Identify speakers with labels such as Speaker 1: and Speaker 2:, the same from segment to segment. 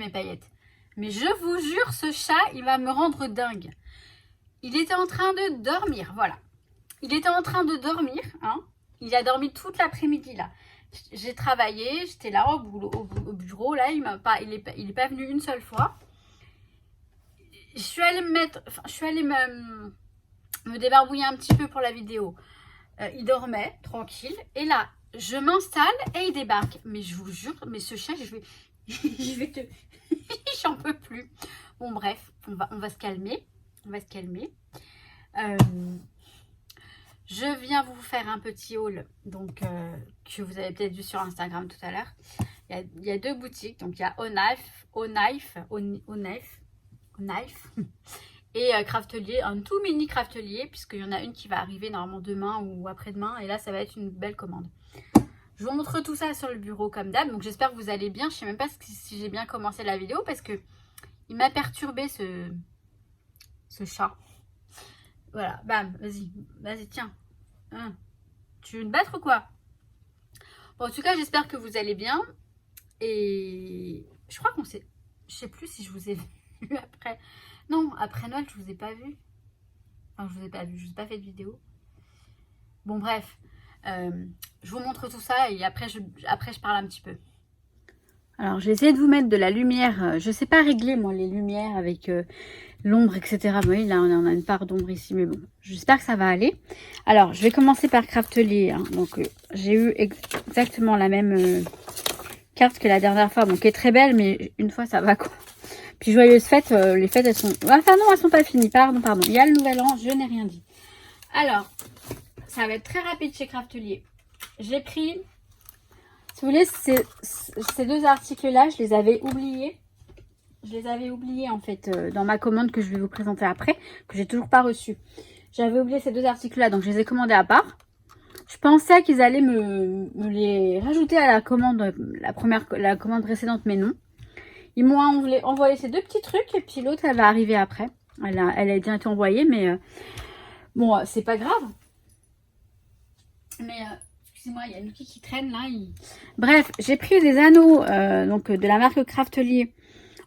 Speaker 1: mes paillettes. Mais je vous jure, ce chat, il va me rendre dingue. Il était en train de dormir, voilà. Il était en train de dormir, hein. Il a dormi toute l'après-midi, là. J'ai travaillé, j'étais là au bureau, là, il est pas venu une seule fois. Je suis allée me débarbouiller un petit peu pour la vidéo. Il dormait, tranquille. Et là, je m'installe et il débarque. Mais je vous jure, mais ce chat, je vais te... J'en peux plus. Bon, bref, on va se calmer. On va se calmer. Je viens vous faire un petit haul, donc que vous avez peut-être vu sur Instagram tout à l'heure. Il y a deux boutiques, donc il y a Knife et Craftelier, un tout mini Craftelier, puisqu'il y en a une qui va arriver normalement demain ou après-demain, et là ça va être une belle commande. Je vous montre tout ça sur le bureau comme d'hab, donc j'espère que vous allez bien. Je sais même pas si j'ai bien commencé la vidéo parce que il m'a perturbé ce chat. Voilà, bam, vas-y, tiens. Hein, tu veux te battre ou quoi? Bon, en tout cas, j'espère que vous allez bien. Et je crois qu'on s'est... Je sais plus si je vous ai vu après. Non, après Noël, je vous ai pas vu. Enfin, je vous ai pas vu, je vous ai pas fait de vidéo. Bon, bref. Je vous montre tout ça et après je parle un petit peu. Alors, j'ai essayé de vous mettre de la lumière. Je sais pas régler, moi, les lumières avec l'ombre, etc. Oui, là, on a une part d'ombre ici, mais bon, j'espère que ça va aller. Alors, je vais commencer par Craftelier. Hein. Donc, j'ai eu exactement la même carte que la dernière fois. Bon, qui est très belle, mais une fois, ça va quoi. Puis, joyeuses fêtes, les fêtes, elles sont... Enfin, non, elles sont pas finies. Pardon. Il y a le nouvel an, je n'ai rien dit. Alors, ça va être très rapide chez Craftelier. J'ai pris... Si vous voulez, ces deux articles-là, je les avais oubliés. Je les avais oubliés, en fait, dans ma commande que je vais vous présenter après, que j'ai toujours pas reçue. J'avais oublié ces deux articles-là, donc je les ai commandés à part. Je pensais qu'ils allaient me les rajouter à la commande, la commande précédente, mais non. Ils m'ont envoyé ces deux petits trucs, et puis l'autre, elle va arriver après. Elle a bien été envoyée, mais bon, c'est pas grave. Mais... excusez-moi, il y a Lucky qui traîne là. Bref, j'ai pris des anneaux donc de la marque Craftelier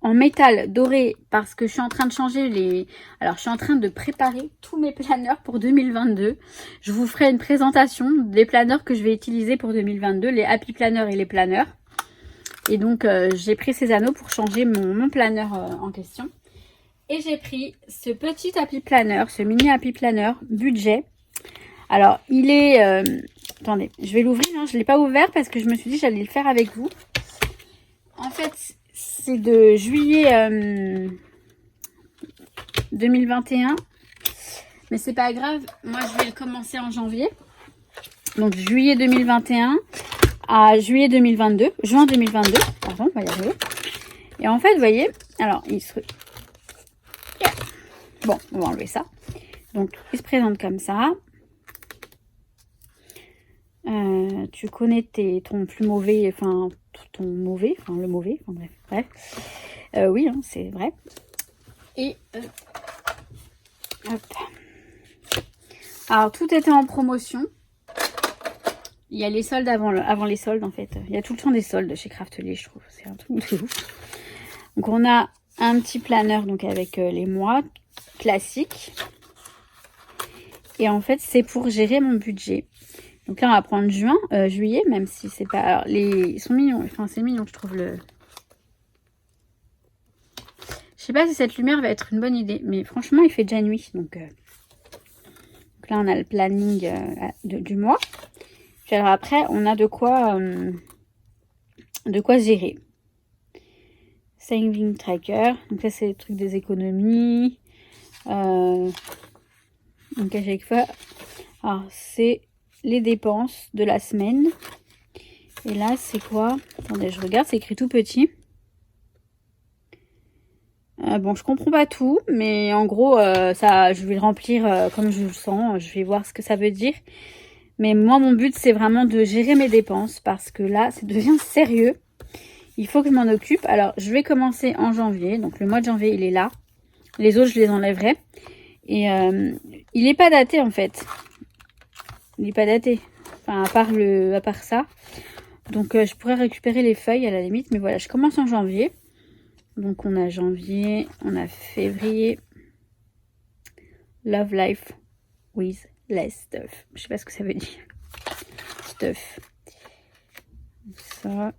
Speaker 1: en métal doré parce que je suis en train de changer les... Alors, je suis en train de préparer tous mes planeurs pour 2022. Je vous ferai une présentation des planeurs que je vais utiliser pour 2022, les Happy Planners et les planeurs. Et donc, j'ai pris ces anneaux pour changer mon planeur en question. Et j'ai pris ce petit Happy Planner, ce mini Happy Planner budget. Alors, il est... attendez, je vais l'ouvrir. Hein. Je ne l'ai pas ouvert parce que je me suis dit que j'allais le faire avec vous. En fait, c'est de juillet 2021. Mais c'est pas grave. Moi, je vais le commencer en janvier. Donc, juillet 2021 à juillet 2022. Juin 2022. Pardon, on va y arriver. Et en fait, vous voyez... Alors, il se... Bon, on va enlever ça. Donc, il se présente comme ça. Tu connais ton plus mauvais, enfin ton mauvais, enfin le mauvais, enfin bref. Oui, hein, c'est vrai. Et hop. Alors tout était en promotion. Il y a les soldes avant les soldes en fait. Il y a tout le temps des soldes chez Craftelier, je trouve. C'est un truc de ouf. Donc on a un petit planeur donc avec les mois classiques. Et en fait c'est pour gérer mon budget. Donc là, on va prendre juillet, même si c'est pas... Alors, ils sont mignons. Enfin, c'est mignon, je trouve, le... Je sais pas si cette lumière va être une bonne idée. Mais franchement, il fait déjà nuit. Donc là, on a le planning du mois. Puis alors après, on a de quoi gérer. Saving Tracker. Donc ça, c'est le truc des économies. Donc à chaque fois... Alors, c'est... les dépenses de la semaine. Et là, c'est quoi? Attendez, je regarde, c'est écrit tout petit. Bon, je comprends pas tout, mais en gros, ça, je vais le remplir comme je le sens. Je vais voir ce que ça veut dire. Mais moi, mon but, c'est vraiment de gérer mes dépenses parce que là, ça devient sérieux. Il faut que je m'en occupe. Alors, je vais commencer en janvier. Donc, le mois de janvier, il est là. Les autres, je les enlèverai. Et il n'est pas daté, en fait. Il n'est pas daté. Enfin, à part ça. Donc, je pourrais récupérer les feuilles à la limite. Mais voilà, je commence en janvier. Donc on a janvier, on a février. Love life with less stuff. Je sais pas ce que ça veut dire. Stuff. Ça.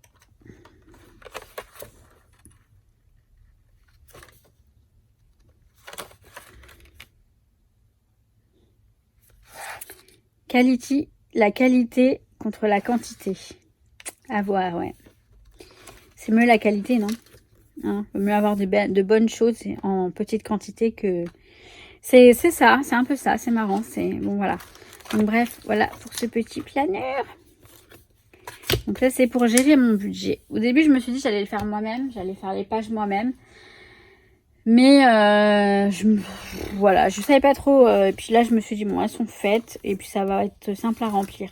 Speaker 1: Quality, la qualité contre la quantité. À voir, ouais. C'est mieux la qualité, non? Hein, vaut mieux avoir de bonnes choses en petite quantité que... C'est ça, c'est un peu ça, c'est marrant. Bon, voilà. Donc, bref, voilà pour ce petit planeur. Donc là, c'est pour gérer mon budget. Au début, je me suis dit que j'allais le faire moi-même. J'allais faire les pages moi-même. Mais voilà, je savais pas trop. Et puis là, je me suis dit, bon, elles sont faites. Et puis, ça va être simple à remplir.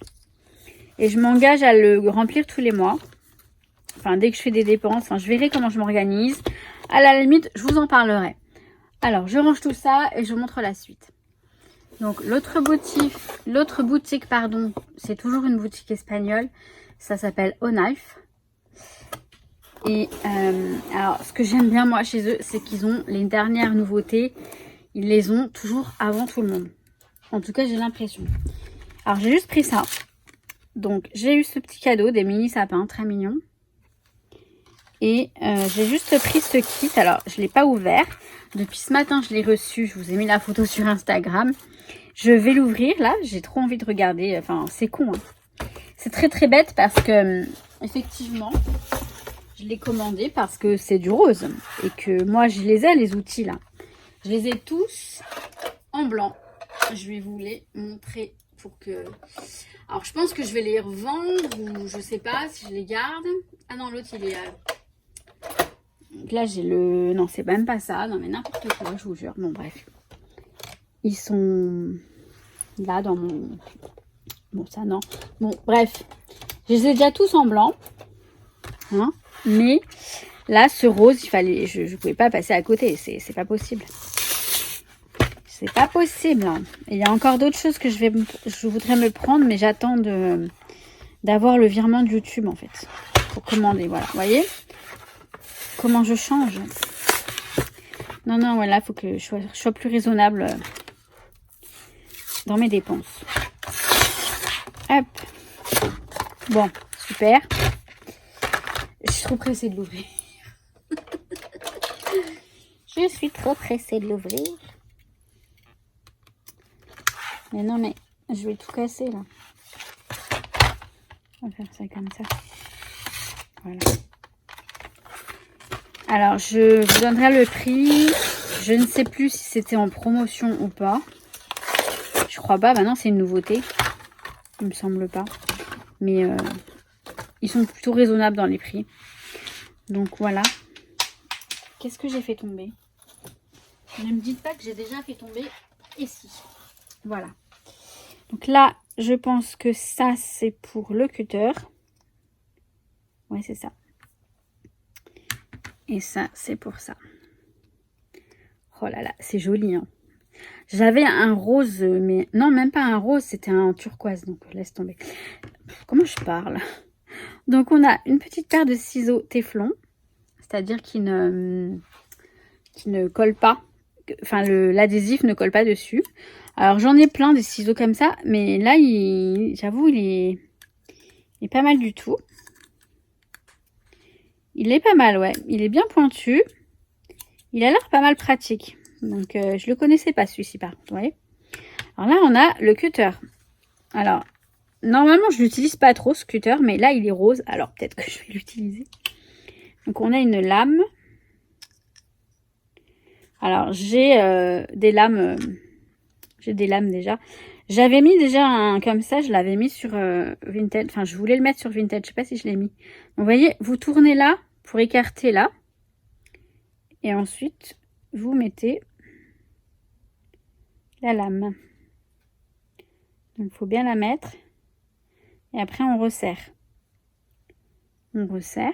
Speaker 1: Et je m'engage à le remplir tous les mois. Enfin, dès que je fais des dépenses, enfin, je verrai comment je m'organise. À la limite, je vous en parlerai. Alors, je range tout ça et je vous montre la suite. Donc, l'autre boutique, pardon, c'est toujours une boutique espagnole. Ça s'appelle Knife. Et alors, ce que j'aime bien, moi, chez eux, c'est qu'ils ont les dernières nouveautés. Ils les ont toujours avant tout le monde. En tout cas, j'ai l'impression. Alors, j'ai juste pris ça. Donc, j'ai eu ce petit cadeau, des mini sapins, très mignons. Et j'ai juste pris ce kit. Alors, je ne l'ai pas ouvert. Depuis ce matin, je l'ai reçu. Je vous ai mis la photo sur Instagram. Je vais l'ouvrir, là. J'ai trop envie de regarder. Enfin, c'est con, hein. C'est très, très bête parce que, effectivement... Je l'ai commandé parce que c'est du rose. Et que moi, je les ai, les outils, là. Je les ai tous en blanc. Je vais vous les montrer pour que... Alors, je pense que je vais les revendre ou je sais pas si je les garde. Ah non, l'autre, il est... Donc là, j'ai le... Non, c'est même pas ça. Non, mais n'importe quoi, je vous jure. Bon, bref. Ils sont là dans mon... Bon, ça, non. Bon, bref. Je les ai déjà tous en blanc. Hein? Mais là, ce rose, il fallait, je pouvais pas passer à côté. C'est pas possible. C'est pas possible. Hein. Et il y a encore d'autres choses que je voudrais me prendre, mais j'attends d'avoir le virement de YouTube en fait pour commander. Voilà, vous voyez comment je change. Non, non, voilà, faut que je sois plus raisonnable dans mes dépenses. Hop. Bon, super. Je suis trop pressée de l'ouvrir. Je suis trop pressée de l'ouvrir. Mais non, mais je vais tout casser là. On va faire ça comme ça. Voilà. Alors, je vous donnerai le prix. Je ne sais plus si c'était en promotion ou pas. Je crois pas. Maintenant, c'est une nouveauté. Il me semble pas. Mais ils sont plutôt raisonnables dans les prix. Donc voilà. Qu'est-ce que j'ai fait tomber? Ne me dites pas que j'ai déjà fait tomber ici. Voilà. Donc là, je pense que ça, c'est pour le cutter. Ouais, c'est ça. Et ça, c'est pour ça. Oh là là, c'est joli, hein. J'avais un rose, mais non, même pas un rose, c'était un turquoise. Donc, laisse tomber. Comment je parle? Donc, on a une petite paire de ciseaux téflon. C'est-à-dire qui ne colle pas. Enfin, l'adhésif ne colle pas dessus. Alors, j'en ai plein des ciseaux comme ça. Mais là, j'avoue, il est pas mal du tout. Il est pas mal, ouais. Il est bien pointu. Il a l'air pas mal pratique. Donc, je le connaissais pas, celui-ci, par contre, vous voyez. Alors là, on a le cutter. Alors, normalement, je l'utilise pas trop, ce cutter. Mais là, il est rose. Alors, peut-être que je vais l'utiliser. Donc, on a une lame. Alors, j'ai des lames. J'ai des lames déjà. J'avais mis déjà un comme ça. Je l'avais mis sur Vinted. Enfin, je voulais le mettre sur Vinted. Je sais pas si je l'ai mis. Donc, vous voyez, vous tournez là pour écarter là. Et ensuite, vous mettez la lame. Donc, il faut bien la mettre. Et après, on resserre. On resserre.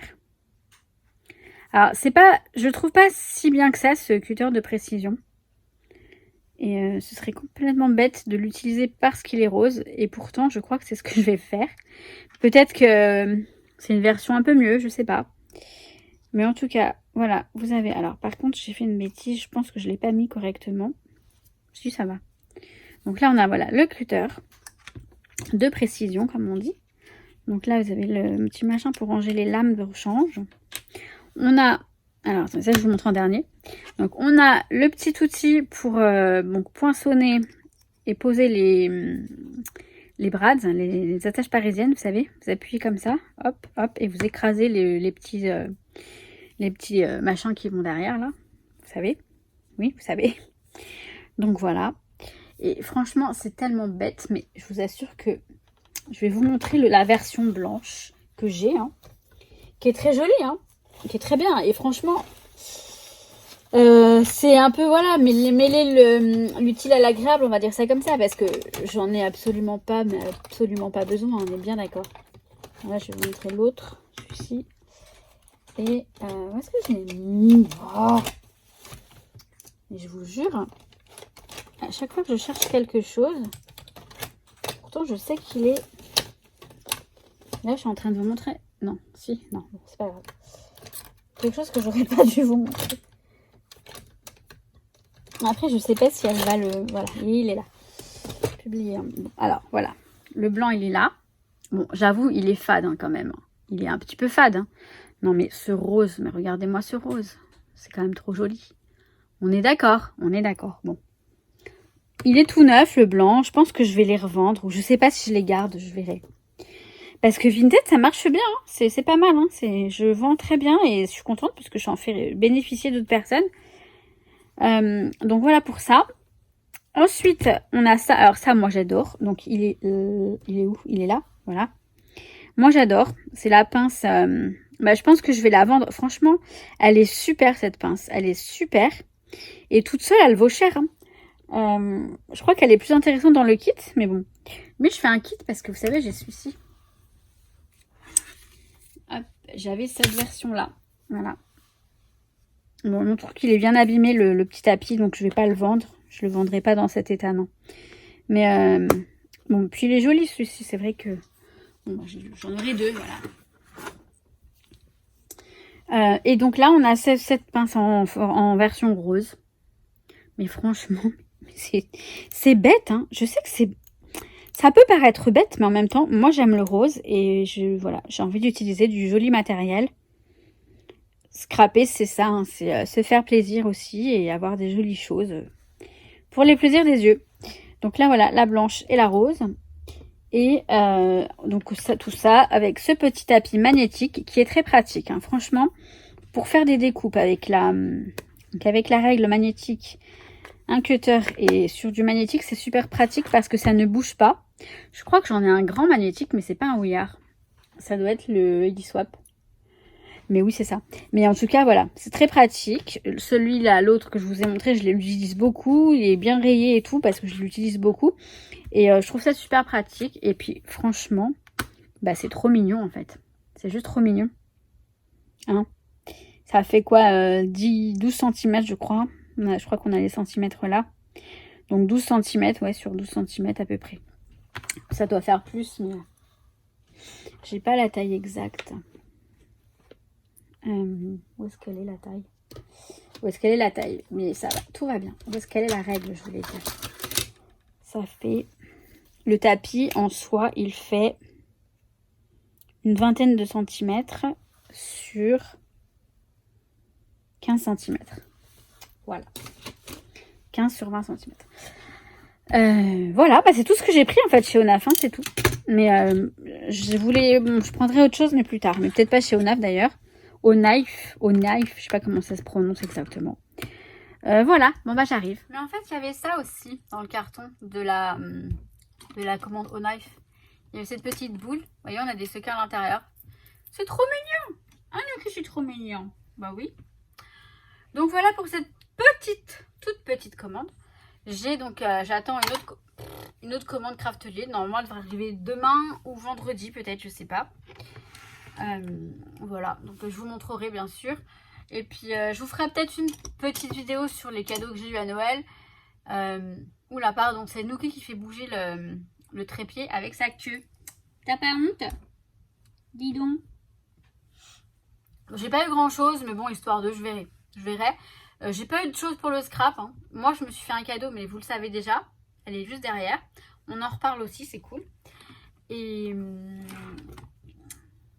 Speaker 1: Alors, c'est pas, je trouve pas si bien que ça, ce cutter de précision. Et ce serait complètement bête de l'utiliser parce qu'il est rose. Et pourtant, je crois que c'est ce que je vais faire. Peut-être que c'est une version un peu mieux, je sais pas. Mais en tout cas, voilà, vous avez... Alors, par contre, j'ai fait une bêtise. Je pense que je ne l'ai pas mis correctement. Si, ça va. Donc là, on a, voilà, le cutter de précision, comme on dit. Donc là, vous avez le petit machin pour ranger les lames de rechange. On a... Alors, ça, je vous montre en dernier. Donc, on a le petit outil pour donc, poinçonner et poser les brads, les attaches parisiennes, vous savez. Vous appuyez comme ça, hop, hop, et vous écrasez les petits machins qui vont derrière, là. Vous savez? Oui, vous savez. Donc, voilà. Et franchement, c'est tellement bête, mais je vous assure que je vais vous montrer la version blanche que j'ai, hein, qui est très jolie, hein, qui est très bien. Et franchement, c'est un peu, voilà, mêler l'utile à l'agréable, on va dire ça comme ça, parce que j'en ai absolument pas, mais absolument pas besoin, on est bien d'accord. Là, je vais vous montrer l'autre, celui-ci. Et où est-ce que je l'ai mis? Oh, et je vous jure, à chaque fois que je cherche quelque chose, pourtant je sais qu'il est... Là, je suis en train de vous montrer... Non, si, non, c'est pas grave. Quelque chose que j'aurais pas dû vous montrer. Après, je sais pas si elle va le... Voilà, il est là. Publié. Bon, alors, voilà. Le blanc, il est là. Bon, j'avoue, il est fade hein, quand même. Il est un petit peu fade. Hein. Non, mais ce rose, mais regardez-moi ce rose. C'est quand même trop joli. On est d'accord, on est d'accord. Bon. Il est tout neuf, le blanc. Je pense que je vais les revendre. Ou je sais pas si je les garde, je verrai. Parce que Vinted, ça marche bien. Hein. C'est pas mal. Hein. Je vends très bien et je suis contente parce que j'en fais bénéficier d'autres personnes. Donc voilà pour ça. Ensuite, on a ça. Alors ça, moi, j'adore. Donc, il est où? Il est là. Voilà. Moi, j'adore. C'est la pince. Je pense que je vais la vendre. Franchement, elle est super, cette pince. Elle est super. Et toute seule, elle vaut cher. Hein. Je crois qu'elle est plus intéressante dans le kit. Mais bon. Mais je fais un kit parce que vous savez, j'ai celui-ci. Hop, j'avais cette version-là. Voilà. Bon, on trouve qu'il est bien abîmé, le petit tapis. Donc, je vais pas le vendre. Je le vendrai pas dans cet état, non. Mais bon, puis il est joli celui-ci, c'est vrai que bon, j'en aurai deux, voilà. Et donc là, on a cette pince en version rose. Mais franchement, c'est bête, hein. Je sais que ça peut paraître bête, mais en même temps, moi j'aime le rose et voilà, j'ai envie d'utiliser du joli matériel. Scraper, c'est ça, hein, c'est se faire plaisir aussi et avoir des jolies choses pour les plaisirs des yeux. Donc là, voilà, la blanche et la rose. Et donc ça, tout ça avec ce petit tapis magnétique qui est très pratique. Hein. Franchement, pour faire des découpes avec la règle magnétique, un cutter et sur du magnétique, c'est super pratique parce que ça ne bouge pas. Je crois que j'en ai un grand magnétique, mais c'est pas un Ouillard. Ça doit être le Ediswap. Mais oui, c'est ça. Mais en tout cas, voilà, c'est très pratique. Celui-là, l'autre que je vous ai montré, je l'utilise beaucoup. Il est bien rayé et tout parce que je l'utilise beaucoup. Et je trouve ça super pratique. Et puis, franchement, bah, c'est trop mignon, en fait. C'est juste trop mignon. Hein, ça fait quoi 12 cm, je crois. Je crois qu'on a les centimètres là. Donc, 12 cm, ouais, sur 12 cm à peu près. Ça doit faire plus, mais j'ai pas la taille exacte. Où est-ce qu'elle est la taille? Où est-ce qu'elle est la taille? Mais ça va, tout va bien. Où est-ce qu'elle est la règle, je voulais dire? Ça fait... Le tapis, en soi, il fait une vingtaine de centimètres sur 15 cm. Voilà. 15 sur 20 cm. Voilà, bah, c'est tout ce que j'ai pris, en fait, chez Onaf, hein, c'est tout. Mais je prendrai autre chose, mais plus tard. Mais peut-être pas chez Onaf, d'ailleurs. Au knife, je sais pas comment ça se prononce exactement. Voilà, bon bah j'arrive. Mais en fait, il y avait ça aussi dans le carton de la commande au knife. Il y avait cette petite boule. Vous voyez, on a des secrets à l'intérieur. C'est trop mignon. Ah non, que je suis trop mignon. Bah oui. Donc voilà pour cette toute petite commande. J'ai donc, j'attends une autre commande Craftelier. Normalement, elle devrait arriver demain ou vendredi peut-être, je sais pas. Voilà, donc je vous montrerai bien sûr. Et puis je vous ferai peut-être une petite vidéo sur les cadeaux que j'ai eu à Noël. Oula, pardon, c'est Nuki qui fait bouger le trépied avec sa queue. T'as pas honte? Dis donc. J'ai pas eu grand chose, mais bon, histoire de, je verrai. J'ai pas eu de choses pour le scrap. Hein. Moi, je me suis fait un cadeau, mais vous le savez déjà. Elle est juste derrière. On en reparle aussi, c'est cool. Et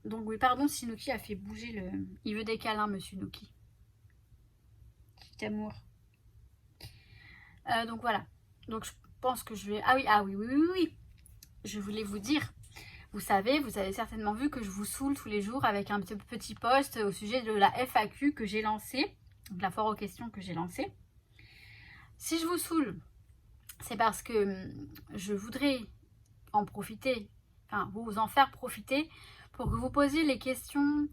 Speaker 1: donc, oui, pardon si Nuki a fait bouger le... Il veut des câlins, monsieur Nuki. Petit amour. Donc, voilà. Donc, je pense que je vais... Ah oui. Je voulais vous dire... vous avez certainement vu que je vous saoule tous les jours avec un petit post au sujet de la FAQ que j'ai lancée, de la foire aux questions que j'ai lancée. Si je vous saoule, c'est parce que je voudrais en profiter, enfin vous en faire profiter pour que vous posiez les questions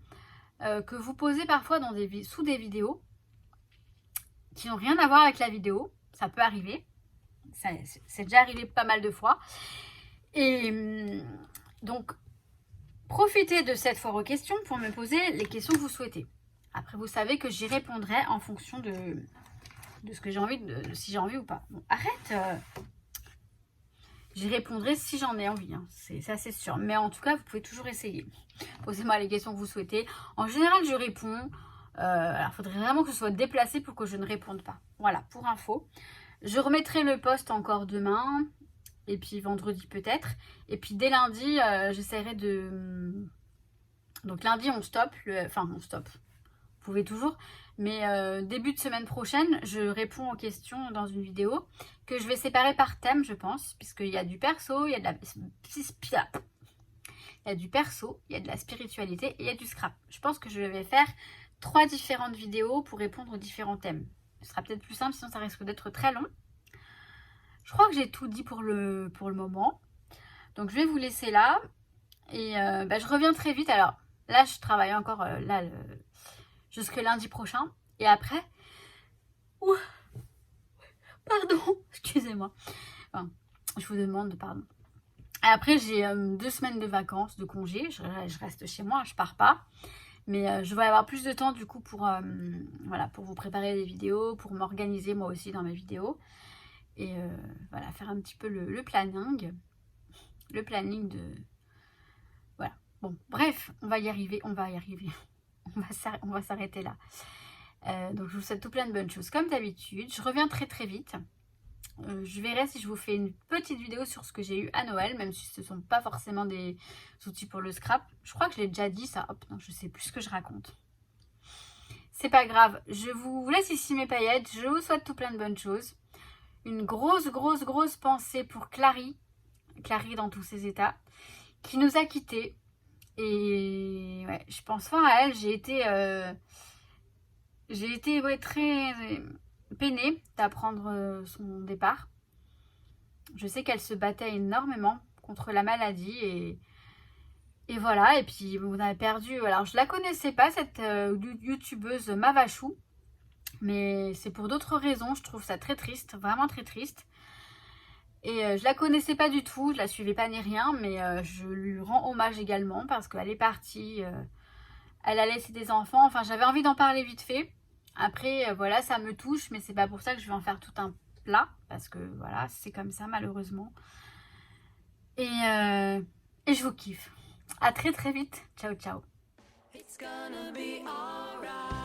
Speaker 1: que vous posez parfois sous des vidéos qui n'ont rien à voir avec la vidéo. Ça peut arriver, c'est déjà arrivé pas mal de fois. Et donc, profitez de cette foire aux questions pour me poser les questions que vous souhaitez. Après, vous savez que j'y répondrai en fonction de ce que j'ai envie, si j'ai envie ou pas. Bon, arrête. J'y répondrai si j'en ai envie. Hein. Ça, c'est sûr. Mais en tout cas, vous pouvez toujours essayer. Posez-moi les questions que vous souhaitez. En général, je réponds. Alors, il faudrait vraiment que ce soit déplacé pour que je ne réponde pas. Voilà, pour info. Je remettrai le post encore demain. Et puis vendredi peut-être. Et puis dès lundi, j'essaierai de... Donc lundi, on stoppe. On stoppe. Vous pouvez toujours. Mais début de semaine prochaine, je réponds aux questions dans une vidéo que je vais séparer par thème, je pense. Puisqu'il y a du perso, il y a de la... Il y a du perso, il y a de la spiritualité et il y a du scrap. Je pense que je vais faire 3 différentes vidéos pour répondre aux différents thèmes. Ce sera peut-être plus simple, sinon ça risque d'être très long. Je crois que j'ai tout dit pour le moment. Donc je vais vous laisser là. Et je reviens très vite. Alors là, je travaille encore jusque lundi prochain. Et après... Ouh, pardon, excusez-moi. Enfin, je vous demande pardon. Et après, j'ai 2 semaines de vacances, de congé. Je reste chez moi, je pars pas. Mais je vais avoir plus de temps du coup pour vous préparer des vidéos, pour m'organiser moi aussi dans mes vidéos. Et voilà, faire un petit peu le planning. Le planning de... Voilà. Bon, bref, on va y arriver. On va s'arrêter là. Donc, je vous souhaite tout plein de bonnes choses comme d'habitude. Je reviens très très vite. Je verrai si je vous fais une petite vidéo sur ce que j'ai eu à Noël, même si ce ne sont pas forcément des outils pour le scrap. Je crois que je l'ai déjà dit ça. Hop, non, je sais plus ce que je raconte. C'est pas grave. Je vous laisse ici mes paillettes. Je vous souhaite tout plein de bonnes choses. Une grosse pensée pour Clary dans tous ses états, qui nous a quittés. Et ouais, je pense fort à elle. J'ai été très peinée d'apprendre son départ. Je sais qu'elle se battait énormément contre la maladie et voilà. Et puis on a perdu. Alors je la connaissais pas cette youtubeuse Mavachou. Mais c'est pour d'autres raisons, je trouve ça très triste, vraiment très triste. Et je la connaissais pas du tout, je la suivais pas ni rien, mais je lui rends hommage également parce qu'elle est partie, elle a laissé des enfants, enfin j'avais envie d'en parler vite fait. Après voilà, ça me touche, mais c'est pas pour ça que je vais en faire tout un plat, parce que voilà, c'est comme ça malheureusement. Et je vous kiffe. À très très vite, ciao ciao. It's gonna be alright.